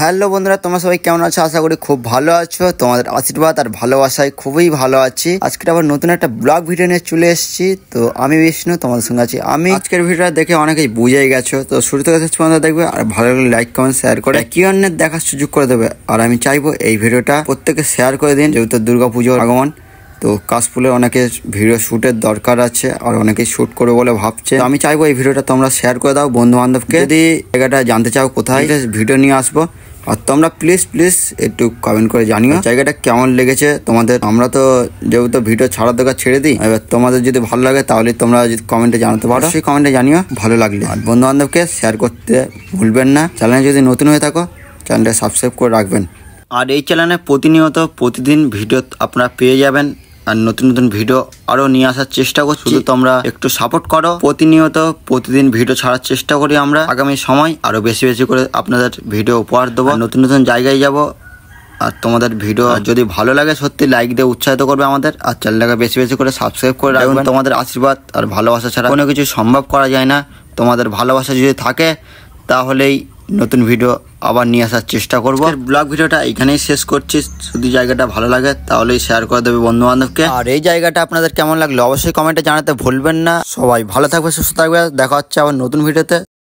Hello বন্ধুরা, তোমরা সবাই কেমন আছো? আশা করি খুব ভালো আছো। তোমাদের আশীর্বাদ আর ভালোবাসায় খুবই ভালো আছি। আজকে আবার নতুন একটা ব্লগ ভিডিও নিয়ে চলে এসেছি। তো আমি বিষ্ণু, তোমাদের সঙ্গে আছি আমি। আজকের ভিডিওটা দেখে অনেকেই বুঝেই গেছো। তো শুরু থেকে শেষ পর্যন্ত দেখবে আর ভালো লাগলে লাইক কমেন্ট শেয়ার করে কি অন্যের দেখার সুযোগ করে দেবে। আর আমি চাইবো এই ভিডিওটা প্রত্যেকে শেয়ার করে দিন, যেহেতু দুর্গাপুজোর আগমন। তো কাশফুলের অনেকে ভিডিও শ্যুটের দরকার আছে আর অনেকেই শ্যুট করবে বলে ভাবছে। আমি চাইবো এই ভিডিওটা তোমরা শেয়ার করে দাও বন্ধু বান্ধবকে। যদি জায়গাটা জানতে চাও কোথায় ভিডিও নিয়ে আসবো, আর তোমরা প্লিজ একটু কমেন্ট করে জানিও জায়গাটা কেমন লেগেছে তোমাদের। আমরা তো যেহেতু ভিডিও ছাড়ার দরকার ছেড়ে দিই, এবার তোমাদের যদি ভালো লাগে তাহলে তোমরা যদি কমেন্টে জানাতে পারো, সেই কমেন্টে জানিও ভালো লাগলে। আর বন্ধু বান্ধবকে শেয়ার করতে ভুলবেন না। চ্যানেলে যদি নতুন হয়ে থাকো চ্যানেলটা সাবস্ক্রাইব করে রাখবেন। আর এই চ্যানেলে প্রতিদিন ভিডিও আপনারা পেয়ে যাবেন। আর নতুন নতুন ভিডিও আরো নিয়ে আসার চেষ্টা করছি, শুধু তোমরা একটু সাপোর্ট করো। প্রতিদিন ভিডিও ছাড়ার চেষ্টা করি আমরা। আগামী সময় আরো বেশি করে আপনাদের ভিডিও উপহার দেবো, নতুন নতুন জায়গায় যাব। আর তোমাদের ভিডিও যদি ভালো লাগে সত্যি লাইক দিয়ে উৎসাহিত করবে আমাদের। আর চ্যানেলটাকে বেশি করে সাবস্ক্রাইব করে রাখবেন। তোমাদের আশীর্বাদ আর ভালোবাসা ছাড়া কোনো কিছু সম্ভব করা যায় না। তোমাদের ভালোবাসা যদি থাকে তাহলেই নতুন ভিডিও আবার নিয়ে আসার চেষ্টা করব। ব্লগ ভিডিওটা এখানেই শেষ করছি। যদি জায়গাটা ভালো লাগে তাহলেই শেয়ার করে দেবে বন্ধু বান্ধবকে। আর এই জায়গাটা আপনাদের কেমন লাগলো অবশ্যই কমেন্টে জানাতে ভুলবেন না। সবাই ভালো থাকবে, সুস্থ থাকবে। দেখা হচ্ছে আবার নতুন ভিডিওতে।